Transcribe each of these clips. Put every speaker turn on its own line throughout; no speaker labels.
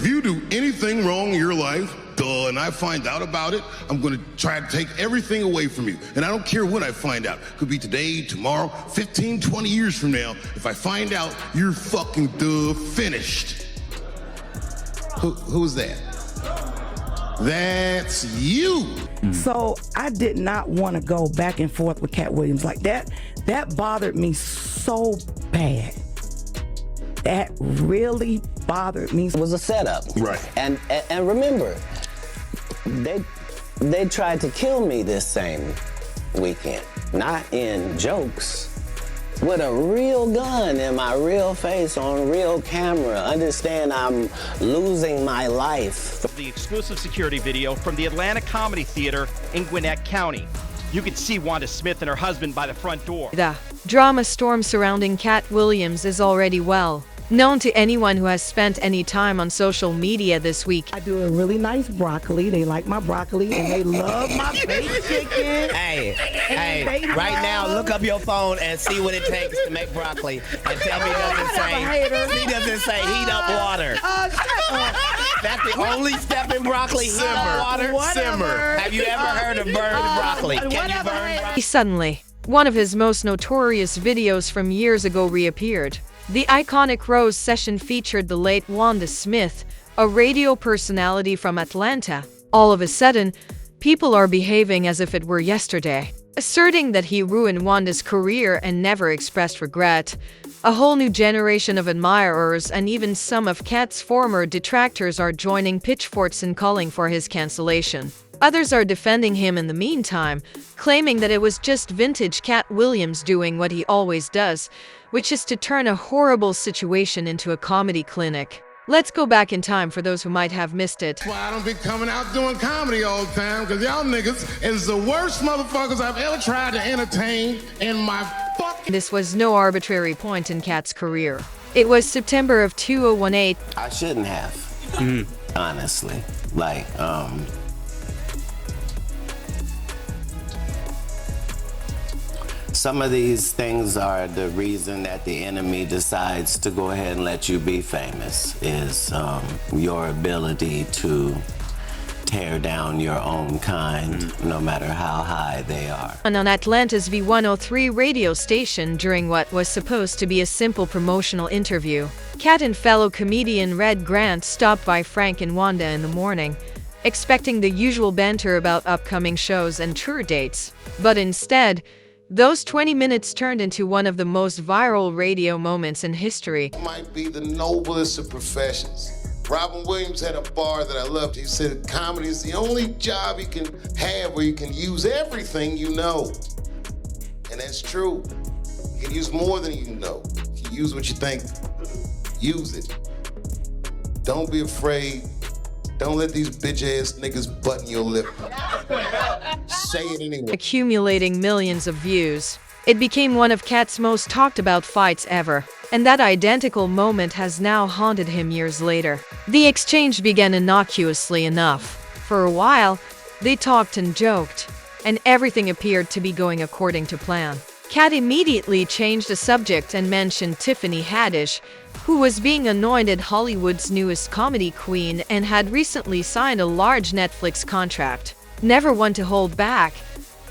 If you do anything wrong in your life, and I find out about it, I'm gonna try to take everything away from you. And I don't care when I find out. Could be today, tomorrow, 15, 20 years from now. If I find out, you're fucking finished. Who's that? That's you.
So I did not want to go back and forth with Katt Williams like that. That bothered me so bad. That really bothered me.
It was a setup.
Right.
And remember, they tried to kill me this same weekend. Not in jokes. With a real gun in my real face on real camera. Understand I'm losing my life.
The exclusive security video from the Atlanta Comedy Theater in Gwinnett County. You can see Wanda Smith and her husband by the front door.
The drama storm surrounding Katt Williams is already well known to anyone who has spent any time on social media this week.
I do a really nice broccoli. They like my broccoli and they love my baked chicken.
Hey, right now, look up your phone and see what it takes to make broccoli. And tell me he doesn't say heat up water. That's the only step in broccoli, heat up water. Simmer. Have you ever heard of burned broccoli? Can you burn broccoli?
Suddenly, one of his most notorious videos from years ago reappeared. The iconic Rose session featured the late Wanda Smith, a radio personality from Atlanta. All of a sudden, people are behaving as if it were yesterday, asserting that he ruined Wanda's career and never expressed regret. A whole new generation of admirers and even some of Katt's former detractors are joining pitchforks in calling for his cancellation. Others are defending him in the meantime, claiming that it was just vintage Katt Williams doing what he always does, which is to turn a horrible situation into a comedy clinic. Let's go back in time for those who might have missed it.
That's why I don't be coming out doing comedy all the time, because y'all niggas is the worst motherfuckers I've ever tried to entertain in my fucking...
This was no arbitrary point in Katt's career. It was September of 2018.
I shouldn't have, honestly. Some of these things are the reason that the enemy decides to go ahead and let you be famous, is your ability to tear down your own kind, no matter how high they are.
And on Atlanta's V103 radio station during what was supposed to be a simple promotional interview, Katt and fellow comedian Red Grant stopped by Frank and Wanda in the morning, expecting the usual banter about upcoming shows and tour dates. But instead, those 20 minutes turned into one of the most viral radio moments in history.
It might be the noblest of professions. Robin Williams had a bar that I loved. He said comedy is the only job you can have where you can use everything you know. And that's true. You can use more than you know. If you use what you think, use it. Don't be afraid. Don't let these bitch-ass niggas button your lip. Say it anyway.
Accumulating millions of views. It became one of Katt's most talked about fights ever, and that identical moment has now haunted him years later. The exchange began innocuously enough. For a while, they talked and joked, and everything appeared to be going according to plan. Katt immediately changed the subject and mentioned Tiffany Haddish, who was being anointed Hollywood's newest comedy queen and had recently signed a large Netflix contract. Never one to hold back,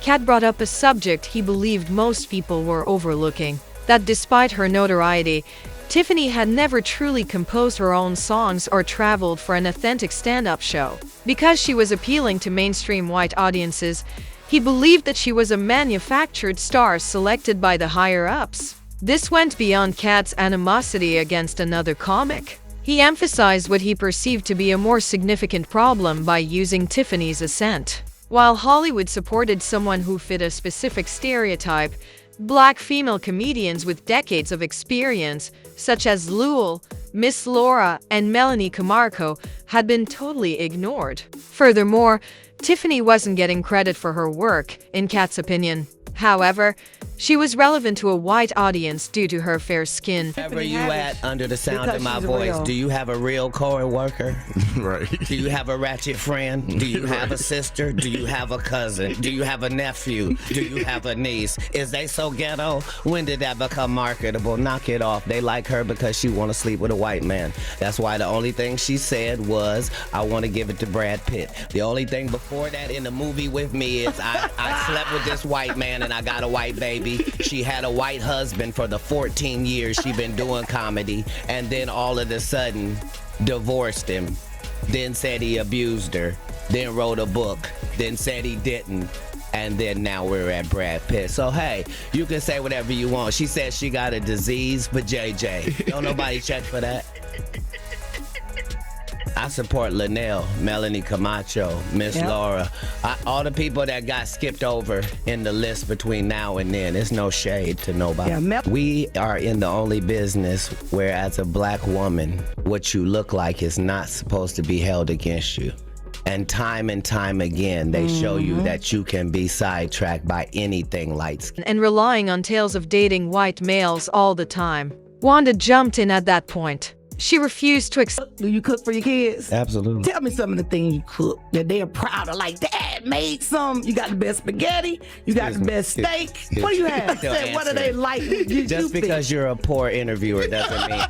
Katt brought up a subject he believed most people were overlooking, that despite her notoriety, Tiffany had never truly composed her own songs or traveled for an authentic stand-up show. Because she was appealing to mainstream white audiences, he believed that she was a manufactured star selected by the higher-ups. This went beyond Katt's animosity against another comic. He emphasized what he perceived to be a more significant problem by using Tiffany's accent. While Hollywood supported someone who fit a specific stereotype, black female comedians with decades of experience, such as Lul, Miss Laura, and Melanie Camarco, had been totally ignored. Furthermore, Tiffany wasn't getting credit for her work, in Katt's opinion. However, She was relevant to a white audience due to her fair skin.
Wherever you at under the sound of my
Because she's
voice,
real.
do you have a real co-worker?
Right.
Do you have a ratchet friend? Do you have a sister? Do you have a cousin? Do you have a nephew? Do you have a niece? Is they so ghetto? When did that become marketable? Knock it off. They like her because she want to sleep with a white man. That's why the only thing she said was, I want to give it to Brad Pitt. The only thing before that in the movie with me is I slept with this white man and I got a white baby. She had a white husband for the 14 years she been doing comedy, and then all of a sudden divorced him, then said he abused her, then wrote a book, then said he didn't, and then now we're at Brad Pitt. So hey, you can say whatever you want. She said she got a disease for JJ. Don't nobody check for that. I support Linnell, Melanie Camacho, Miss Laura, all the people that got skipped over in the list between now and then. It's no shade to nobody.
Yeah,
We are in the only business where, as a black woman, what you look like is not supposed to be held against you. And time again, they show you that you can be sidetracked by anything light skin.
And relying on tales of dating white males all the time. Wanda jumped in at that point. She refused to accept.
Do you cook for your kids?
Absolutely.
Tell me some of the things you cook that they are proud of. Like, Dad made some. You got the best spaghetti. You got the best steak. What do you have?
They'll
Say, what do
answer
they
it.
like?
Just because you're a poor interviewer doesn't mean.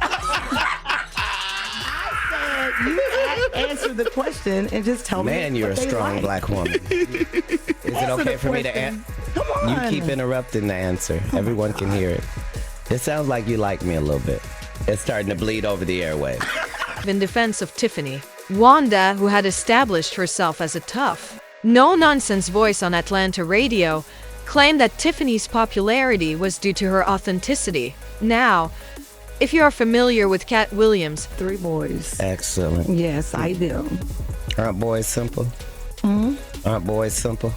You answer the question and just tell me.
Man, you're a
what they
strong
like.
black woman. Is it
Answer
okay
the
for me to
question.
answer?
Come on.
You keep interrupting the answer. Everyone can hear it. It sounds like you like me a little bit. It's starting to bleed over the airwaves.
In defense of Tiffany, Wanda, who had established herself as a tough, no-nonsense voice on Atlanta radio, claimed that Tiffany's popularity was due to her authenticity. Now, if you are familiar with Katt Williams,
3 boys.
Excellent.
Yes, I do.
Aren't boys simple? Aren't boys simple?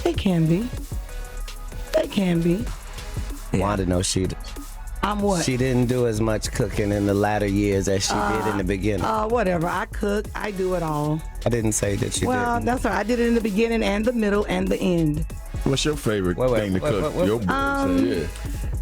They can be. They can be.
Wanda knows she
I'm what?
didn't do as much cooking in the latter years as she did in the beginning.
Whatever. I cook. I do it all.
I didn't say that you
Well,
didn't.
that's right. I did it in the beginning and the middle and the end.
What's your favorite thing to cook? Your boys, yeah.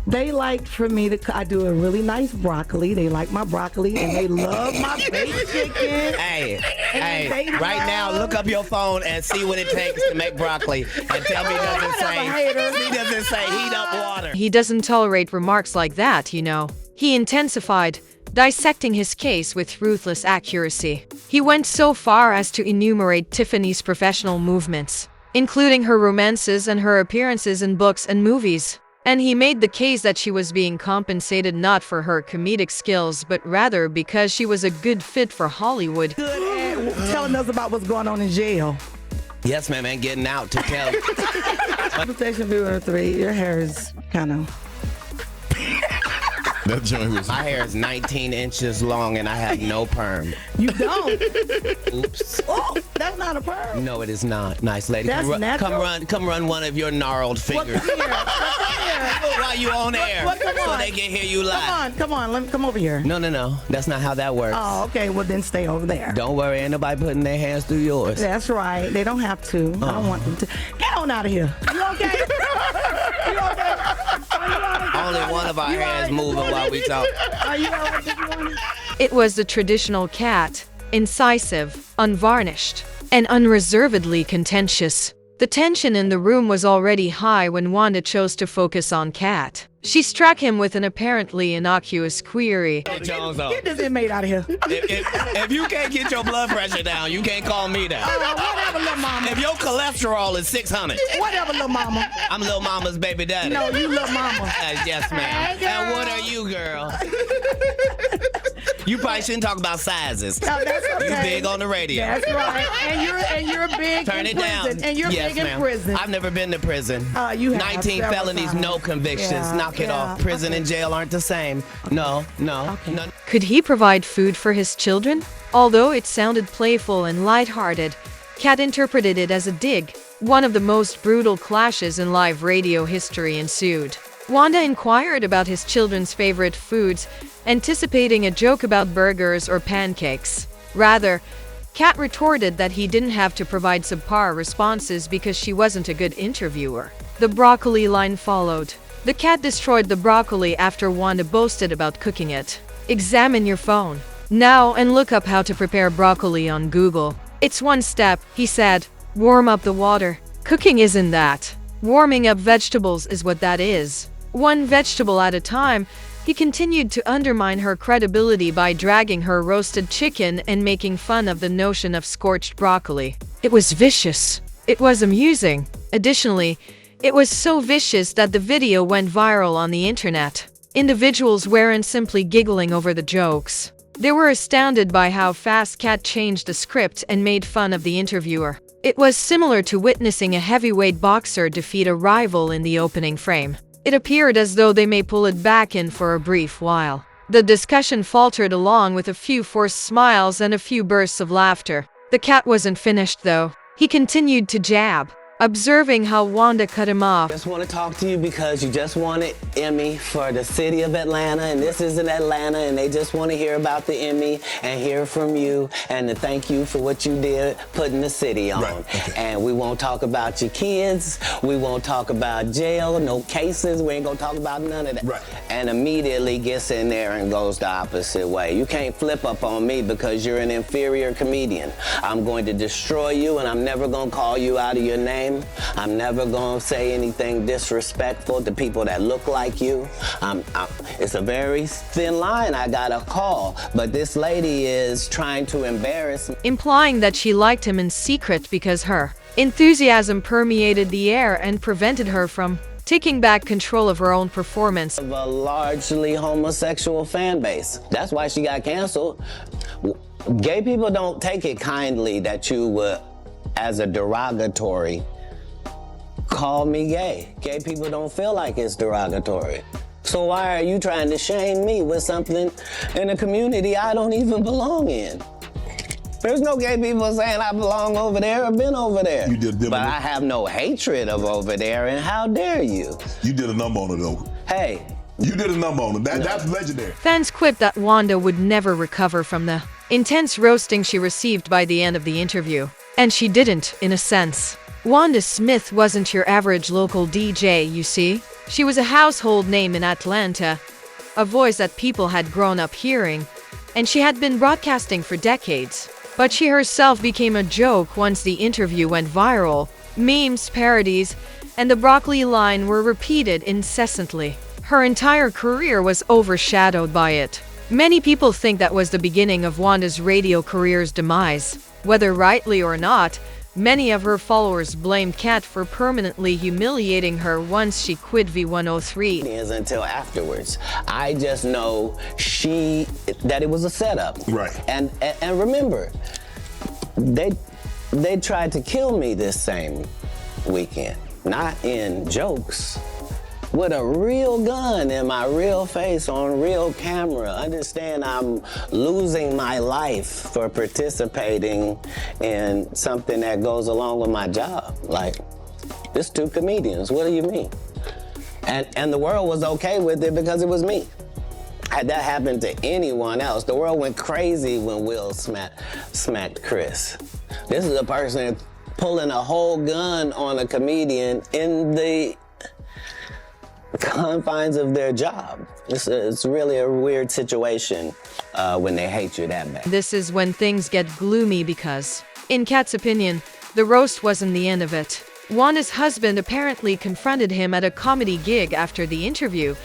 They like for me to. I do a really nice broccoli. They like my broccoli and they love my baked chicken.
Hey,
they
right now,
love-
look up your phone and see what it takes to make broccoli, and tell me he doesn't say heat up water.
he doesn't tolerate remarks like that, you know. He intensified, dissecting his case with ruthless accuracy. He went so far as to enumerate Tiffany's professional movements, including her romances and her appearances in books and movies. And he made the case that she was being compensated not for her comedic skills, but rather because she was a good fit for Hollywood.
Good at telling us about what's going on in jail.
Yes, ma'am, and getting out to tell.
Conversation viewer 3. Your hair is kind of.
That joint was.
My hair is 19 inches long and I have no perm.
You don't.
Oops.
Oh, that's not a perm.
No, it is not. Nice lady.
That's natural.
Come run one of your gnarled fingers.
Come here.
While you on air,
Come
so
on.
they can hear you live.
Come on. Let me come over here.
No. That's not how that works.
Oh, okay. Well, then stay over there.
Don't worry, ain't nobody putting their hands through yours.
That's right. They don't have to. I don't want them to. Get on out of here. You okay? You okay?
Only one of our hands moving while we talk.
Are you all right this morning?
It was the traditional Katt, incisive, unvarnished, and unreservedly contentious. The tension in the room was already high when Wanda chose to focus on Katt. She struck him with an apparently innocuous query.
Get this inmate out of here.
If you can't get your blood pressure down, you can't call me down.
Whatever, little mama.
If your cholesterol is 600,
Whatever, little mama.
I'm little mama's baby daddy.
No, you little mama.
Yes, ma'am.
Hey, girl.
And what are you, girl? You probably shouldn't talk about sizes.
No, that's okay.
You big on the radio.
That's right. And you're big
Turn
in
it
prison.
down.
And you're
Yes,
big in
ma'am.
prison.
I've never been to prison.
You have
19
several
felonies,
times.
no convictions.
Yeah,
Knock it off. Prison and jail aren't the same. No.
Okay.
Could he provide food for his children? Although it sounded playful and lighthearted, Katt interpreted it as a dig. One of the most brutal clashes in live radio history ensued. Wanda inquired about his children's favorite foods, anticipating a joke about burgers or pancakes. Rather, Katt retorted that he didn't have to provide subpar responses because she wasn't a good interviewer. The broccoli line followed. The cat destroyed the broccoli after Wanda boasted about cooking it. Examine your phone now and look up how to prepare broccoli on Google. It's one step, he said. Warm up the water. Cooking isn't that. Warming up vegetables is what that is. One vegetable at a time, he continued to undermine her credibility by dragging her roasted chicken and making fun of the notion of scorched broccoli. It was vicious. It was amusing. Additionally, it was so vicious that the video went viral on the internet. Individuals weren't simply giggling over the jokes. They were astounded by how fast Katt changed the script and made fun of the interviewer. It was similar to witnessing a heavyweight boxer defeat a rival in the opening frame. It appeared as though they may pull it back in for a brief while. The discussion faltered along with a few forced smiles and a few bursts of laughter. The cat wasn't finished though. He continued to jab, observing how Wanda cut him off.
Just want to talk to you because you just won an Emmy for the city of Atlanta, and this is in Atlanta, and they just want to hear about the Emmy and hear from you and to thank you for what you did putting the city on.
Right. Okay.
And we won't talk about your kids. We won't talk about jail, no cases. We ain't going to talk about none of that.
Right.
And immediately gets in there and goes the opposite way. You can't flip up on me because you're an inferior comedian. I'm going to destroy you, and I'm never going to call you out of your name. I'm never gonna say anything disrespectful to people that look like you. It's a very thin line I gotta call, but this lady is trying to embarrass me.
Implying that she liked him in secret because her enthusiasm permeated the air and prevented her from taking back control of her own performance.
Of a largely homosexual fan base. That's why she got canceled. Gay people don't take it kindly that you would, as a derogatory, call me gay. Gay people don't feel like it's derogatory. So why are you trying to shame me with something in a community I don't even belong in? There's no gay people saying I belong over there or been over there.
You did
but I have no hatred of over there, and how dare you?
You did a number on it though.
Hey.
You did a number on it. That's legendary.
Fans quipped that Wanda would never recover from the intense roasting she received by the end of the interview. And she didn't, in a sense. Wanda Smith wasn't your average local DJ, you see. She was a household name in Atlanta, a voice that people had grown up hearing, and she had been broadcasting for decades. But she herself became a joke once the interview went viral. Memes, parodies, and the broccoli line were repeated incessantly. Her entire career was overshadowed by it. Many people think that was the beginning of Wanda's radio career's demise. Whether rightly or not, many of her followers blamed Katt for permanently humiliating her once she quit V103.
Until afterwards. I just know that it was a setup.
Right.
And remember, they tried to kill me this same weekend. Not in jokes. With a real gun in my real face on real camera. Understand I'm losing my life for participating in something that goes along with my job. Like, it's two comedians, what do you mean? And the world was okay with it because it was me. Had that happened to anyone else, the world went crazy when Will smacked Chris. This is a person pulling a whole gun on a comedian in the confines of their job. It's really a weird situation when they hate you that bad.
This is when things get gloomy because, in Katt's opinion, the roast wasn't the end of it. Wanda's husband apparently confronted him at a comedy gig after the interview,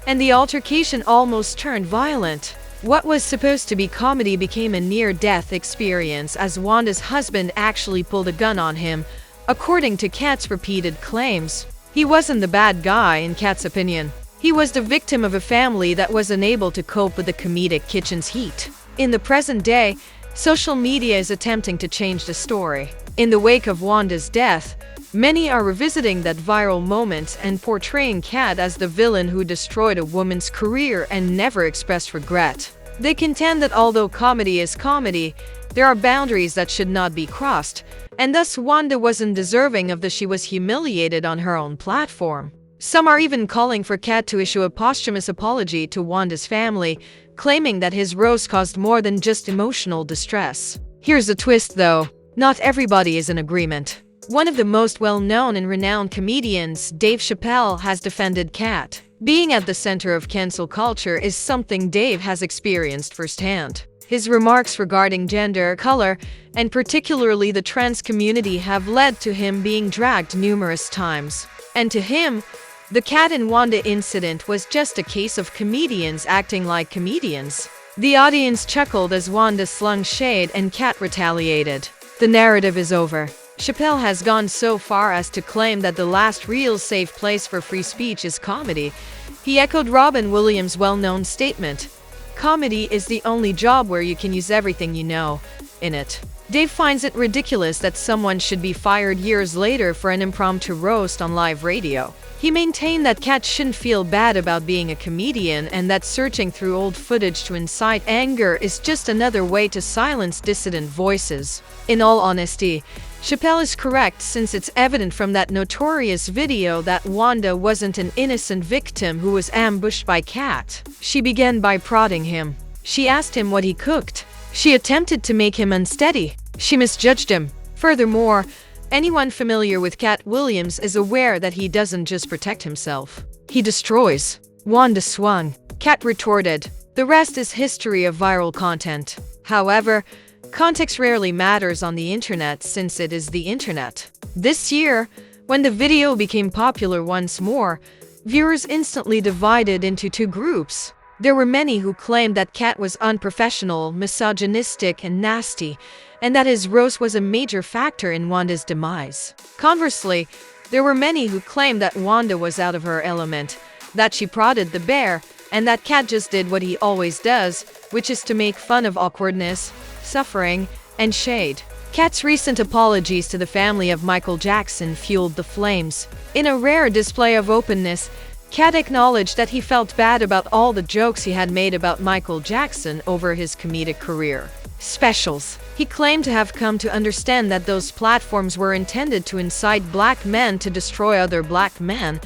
and the altercation almost turned violent. What was supposed to be comedy became a near-death experience as Wanda's husband actually pulled a gun on him, according to Katt's repeated claims. He wasn't the bad guy, in Katt's opinion. He was the victim of a family that was unable to cope with the comedic kitchen's heat. In the present day, social media is attempting to change the story. In the wake of Wanda's death, many are revisiting that viral moment and portraying Katt as the villain who destroyed a woman's career and never expressed regret. They contend that although comedy is comedy, there are boundaries that should not be crossed, and thus Wanda wasn't deserving of the she was humiliated on her own platform. Some are even calling for Katt to issue a posthumous apology to Wanda's family, claiming that his roast caused more than just emotional distress. Here's the twist though, not everybody is in agreement. One of the most well-known and renowned comedians, Dave Chappelle, has defended Katt. Being at the center of cancel culture is something Dave has experienced firsthand. His remarks regarding gender, color, and particularly the trans community have led to him being dragged numerous times. And to him, the Katt and Wanda incident was just a case of comedians acting like comedians. The audience chuckled as Wanda slung shade and Katt retaliated. The narrative is over. Chappelle has gone so far as to claim that the last real safe place for free speech is comedy. He echoed Robin Williams' well-known statement, "Comedy is the only job where you can use everything you know in it." Dave finds it ridiculous that someone should be fired years later for an impromptu roast on live radio. He maintained that Katt shouldn't feel bad about being a comedian and that searching through old footage to incite anger is just another way to silence dissident voices. In all honesty, Chappelle is correct, since it's evident from that notorious video that Wanda wasn't an innocent victim who was ambushed by Katt. She began by prodding him. She asked him what he cooked. She attempted to make him unsteady. She misjudged him. Furthermore, anyone familiar with Katt Williams is aware that he doesn't just protect himself. He destroys. Wanda swung. Katt retorted. The rest is history of viral content. However, context rarely matters on the internet, since it is the internet. This year, when the video became popular once more, viewers instantly divided into two groups. There were many who claimed that Katt was unprofessional, misogynistic, and nasty, and that his roast was a major factor in Wanda's demise. Conversely, there were many who claimed that Wanda was out of her element, that she prodded the bear, and that Katt just did what he always does, which is to make fun of awkwardness, suffering, and shade. Katt's recent apologies to the family of Michael Jackson fueled the flames. In a rare display of openness, Katt acknowledged that he felt bad about all the jokes he had made about Michael Jackson over his comedic career. Specials. He claimed to have come to understand that those platforms were intended to incite black men to destroy other black men,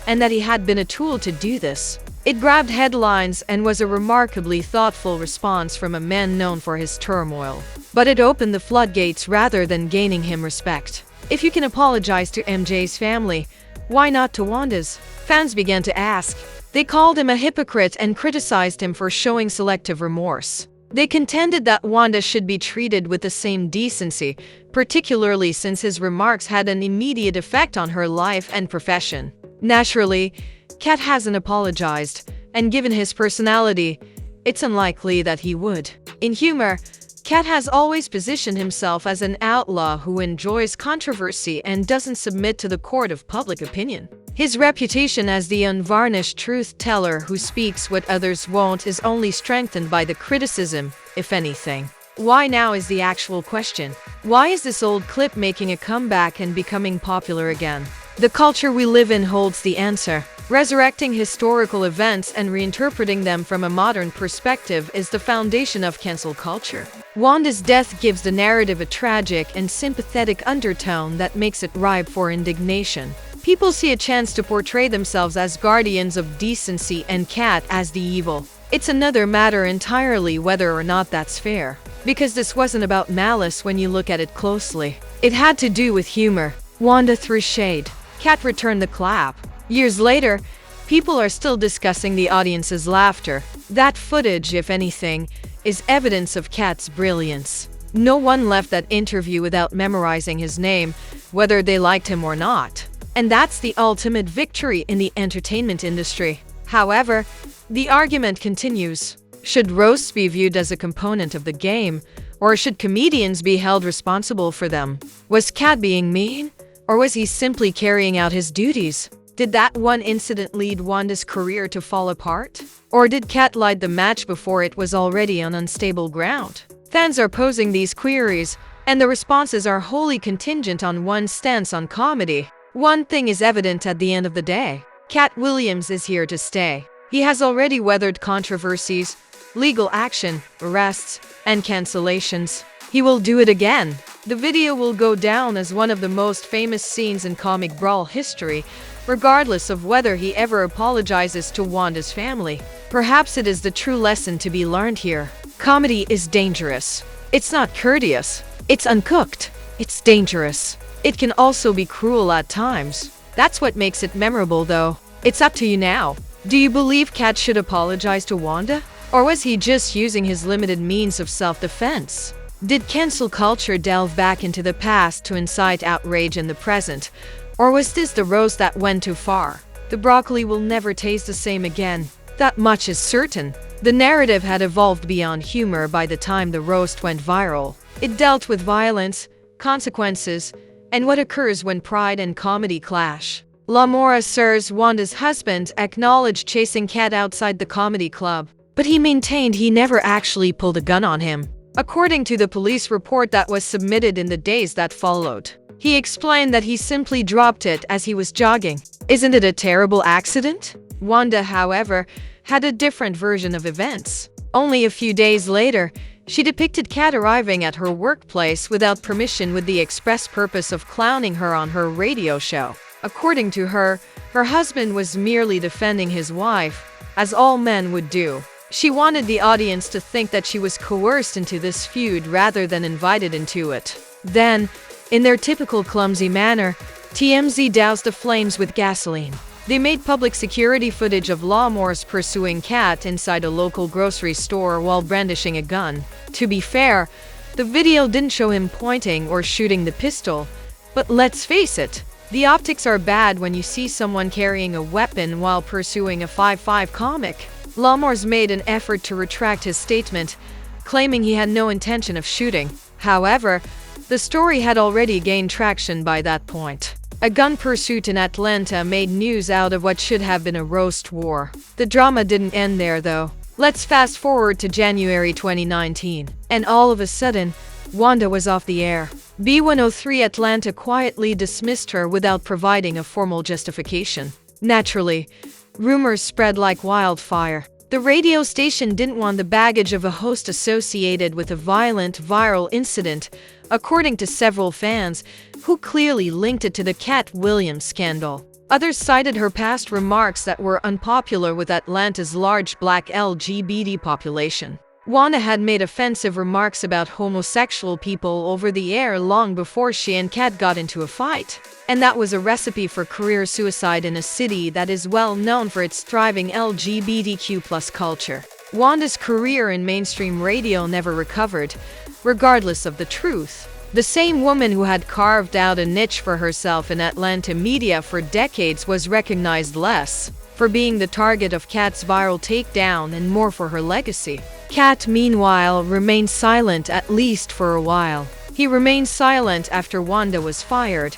and that he had been a tool to do this. It grabbed headlines and was a remarkably thoughtful response from a man known for his turmoil. But it opened the floodgates rather than gaining him respect. If you can apologize to MJ's family, why not to Wanda's? Fans began to ask. They called him a hypocrite and criticized him for showing selective remorse. They contended that Wanda should be treated with the same decency, particularly since his remarks had an immediate effect on her life and profession. Naturally, Katt hasn't apologized, and given his personality, it's unlikely that he would. In humor, Katt has always positioned himself as an outlaw who enjoys controversy and doesn't submit to the court of public opinion. His reputation as the unvarnished truth-teller who speaks what others won't is only strengthened by the criticism, if anything. Why now is the actual question. Why is this old clip making a comeback and becoming popular again? The culture we live in holds the answer. Resurrecting historical events and reinterpreting them from a modern perspective is the foundation of cancel culture. Wanda's death gives the narrative a tragic and sympathetic undertone that makes it ripe for indignation. People see a chance to portray themselves as guardians of decency and Katt as the evil. It's another matter entirely whether or not that's fair. Because this wasn't about malice when you look at it closely. It had to do with humor. Wanda threw shade. Katt returned the clap. Years later, people are still discussing the audience's laughter. That footage, if anything, is evidence of Katt's brilliance. No one left that interview without memorizing his name, whether they liked him or not. And that's the ultimate victory in the entertainment industry. However, the argument continues. Should roasts be viewed as a component of the game, or should comedians be held responsible for them? Was Katt being mean, or was he simply carrying out his duties? Did that one incident lead Wanda's career to fall apart? Or did Katt light the match before it was already on unstable ground? Fans are posing these queries, and the responses are wholly contingent on one's stance on comedy. One thing is evident at the end of the day. Katt Williams is here to stay. He has already weathered controversies, legal action, arrests, and cancellations. He will do it again. The video will go down as one of the most famous scenes in comic brawl history, regardless of whether he ever apologizes to Wanda's family. Perhaps it is the true lesson to be learned here. Comedy is dangerous. It's not courteous. It's uncooked. It's dangerous. It can also be cruel at times. That's what makes it memorable, though. It's up to you now. Do you believe Katt should apologize to Wanda? Or was he just using his limited means of self-defense? Did cancel culture delve back into the past to incite outrage in the present? Or was this the roast that went too far? The broccoli will never taste the same again. That much is certain. The narrative had evolved beyond humor by the time the roast went viral. It dealt with violence, consequences, and what occurs when pride and comedy clash. Lamora Sir's Wanda's husband acknowledged chasing Katt outside the comedy club, but he maintained he never actually pulled a gun on him. According to the police report that was submitted in the days that followed, he explained that he simply dropped it as he was jogging. Isn't it a terrible accident? Wanda, however, had a different version of events. Only a few days later, she depicted Katt arriving at her workplace without permission with the express purpose of clowning her on her radio show. According to her, her husband was merely defending his wife, as all men would do. She wanted the audience to think that she was coerced into this feud rather than invited into it. Then, in their typical clumsy manner, TMZ doused the flames with gasoline. They made public security footage of Lamora pursuing Katt inside a local grocery store while brandishing a gun. To be fair, the video didn't show him pointing or shooting the pistol, but let's face it, the optics are bad when you see someone carrying a weapon while pursuing a 5'5" comic. Lamora made an effort to retract his statement, claiming he had no intention of shooting. However, the story had already gained traction by that point. A gun pursuit in Atlanta made news out of what should have been a roast war. The drama didn't end there, though. Let's fast forward to January 2019, and all of a sudden, Wanda was off the air. B103 Atlanta quietly dismissed her without providing a formal justification. Naturally, rumors spread like wildfire. The radio station didn't want the baggage of a host associated with a violent, viral incident, according to several fans, who clearly linked it to the Katt Williams scandal. Others cited her past remarks that were unpopular with Atlanta's large black LGBT population. Wanda had made offensive remarks about homosexual people over the air long before she and Katt got into a fight. And that was a recipe for career suicide in a city that is well known for its thriving LGBTQ+ culture. Wanda's career in mainstream radio never recovered, regardless of the truth. The same woman who had carved out a niche for herself in Atlanta media for decades was recognized less for being the target of Katt's viral takedown and more for her legacy. Katt, meanwhile, remained silent at least for a while. He remained silent after Wanda was fired,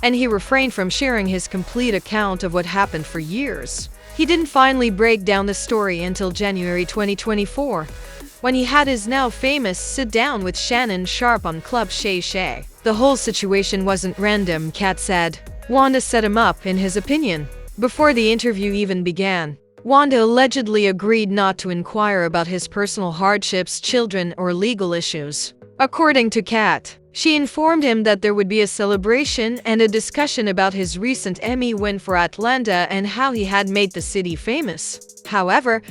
and he refrained from sharing his complete account of what happened for years. He didn't finally break down the story until January 2024, when he had his now famous sit-down with Shannon Sharpe on Club Shay Shay. The whole situation wasn't random, Katt said. Wanda set him up, in his opinion. Before the interview even began, Wanda allegedly agreed not to inquire about his personal hardships, children, or legal issues. According to Katt, she informed him that there would be a celebration and a discussion about his recent Emmy win for Atlanta and how he had made the city famous. However,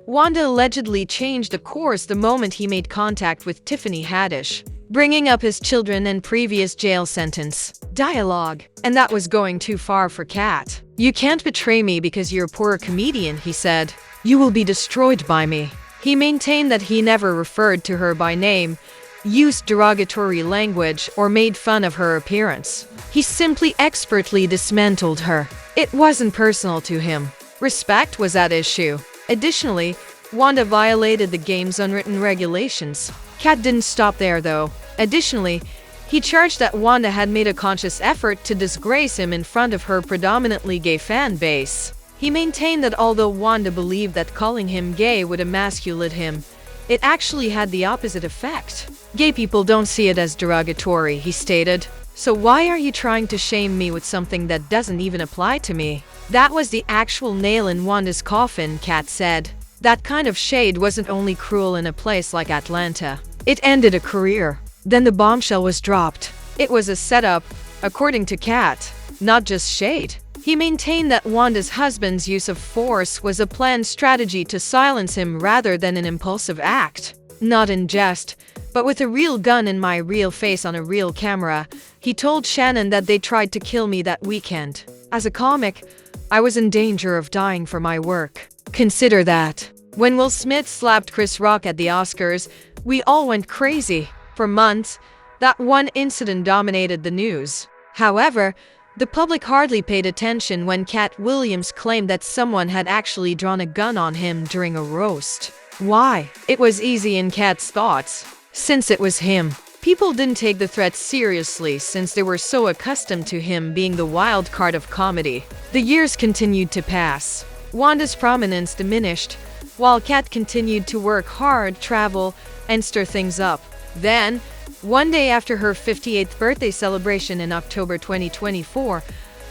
Wanda allegedly changed the course the moment he made contact with Tiffany Haddish, bringing up his children and previous jail sentence dialogue. And that was going too far for Katt. "You can't betray me because you're a poor comedian," he said. "You will be destroyed by me." He maintained that he never referred to her by name, used derogatory language, or made fun of her appearance. He simply expertly dismantled her. It wasn't personal to him. Respect was at issue. Additionally, Wanda violated the game's unwritten regulations. Katt didn't stop there, though. Additionally, he charged that Wanda had made a conscious effort to disgrace him in front of her predominantly gay fan base. He maintained that although Wanda believed that calling him gay would emasculate him, it actually had the opposite effect. "Gay people don't see it as derogatory," he stated. "So why are you trying to shame me with something that doesn't even apply to me?" That was the actual nail in Wanda's coffin, Katt said. That kind of shade wasn't only cruel in a place like Atlanta. It ended a career. Then the bombshell was dropped. It was a setup, according to Katt, not just shade. He maintained that Wanda's husband's use of force was a planned strategy to silence him rather than an impulsive act. not in jest, but with a real gun and my real face on a real camera, he told Shannon that they tried to kill me that weekend. As a comic, I was in danger of dying for my work. Consider that. When Will Smith slapped Chris Rock at the Oscars, we all went crazy. For months, that one incident dominated the news. However, the public hardly paid attention when Katt Williams claimed that someone had actually drawn a gun on him during a roast. Why? It was easy in Katt's thoughts. Since it was him, people didn't take the threat seriously since they were so accustomed to him being the wild card of comedy. The years continued to pass. Wanda's prominence diminished, while Katt continued to work hard, travel, and stir things up. Then, one day after her 58th birthday celebration in October 2024,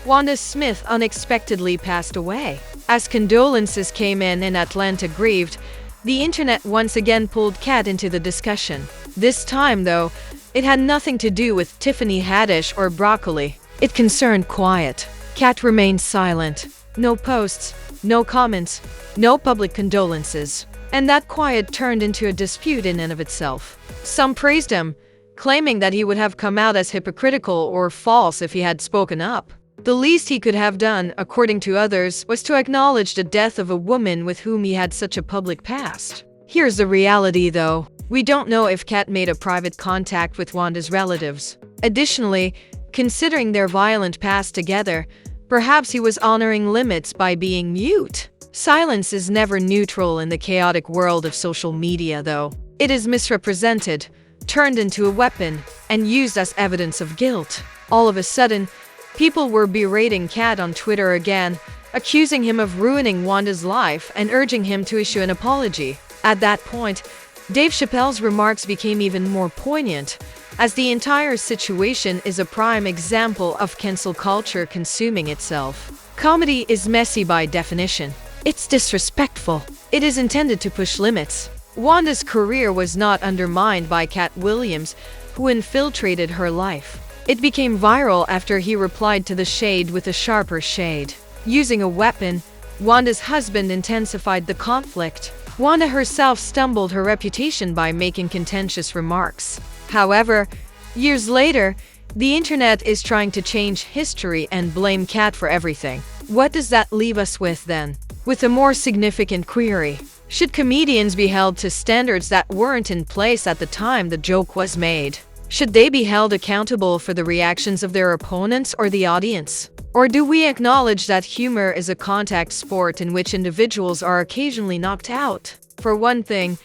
Wanda Smith unexpectedly passed away. As condolences came in and Atlanta grieved, the internet once again pulled Katt into the discussion. This time, though, it had nothing to do with Tiffany Haddish or broccoli. It concerned quiet. Katt remained silent. No posts, no comments, no public condolences. And that quiet turned into a dispute in and of itself. Some praised him, claiming that he would have come out as hypocritical or false if he had spoken up. The least he could have done, according to others, was to acknowledge the death of a woman with whom he had such a public past. Here's the reality, though. We don't know if Katt made a private contact with Wanda's relatives. Additionally, considering their violent past together, perhaps he was honoring limits by being mute. Silence is never neutral in the chaotic world of social media, though. It is misrepresented, turned into a weapon, and used as evidence of guilt. All of a sudden, people were berating Katt on Twitter again, accusing him of ruining Wanda's life and urging him to issue an apology. At that point, Dave Chappelle's remarks became even more poignant, as the entire situation is a prime example of cancel culture consuming itself. Comedy is messy by definition. It's disrespectful. It is intended to push limits. Wanda's career was not undermined by Katt Williams, who infiltrated her life. It became viral after he replied to the shade with a sharper shade. Using a weapon, Wanda's husband intensified the conflict. Wanda herself stumbled her reputation by making contentious remarks. However, years later, the internet is trying to change history and blame Katt for everything. What does that leave us with then? With a more significant query. Should comedians be held to standards that weren't in place at the time the joke was made? Should they be held accountable for the reactions of their opponents or the audience? Or do we acknowledge that humor is a contact sport in which individuals are occasionally knocked out? For one thing,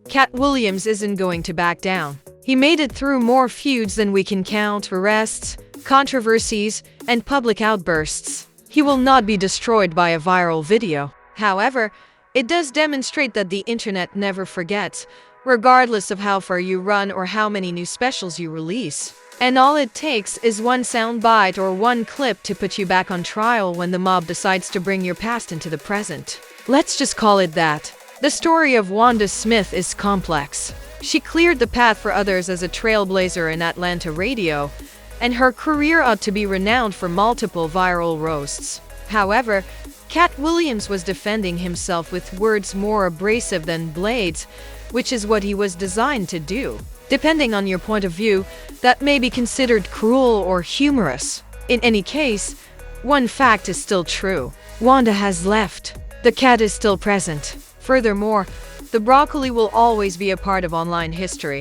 Katt Williams isn't going to back down. He made it through more feuds than we can count, arrests, controversies, and public outbursts. He will not be destroyed by a viral video. However, it does demonstrate that the internet never forgets, regardless of how far you run or how many new specials you release. And all it takes is one soundbite or one clip to put you back on trial when the mob decides to bring your past into the present. Let's just call it that. The story of Wanda Smith is complex. She cleared the path for others as a trailblazer in Atlanta radio, and her career ought to be renowned for multiple viral roasts. However, Katt Williams was defending himself with words more abrasive than blades, which is what he was designed to do. Depending on your point of view, that may be considered cruel or humorous. In any case, one fact is still true. Wanda has left. The cat is still present. Furthermore, the broccoli will always be a part of online history.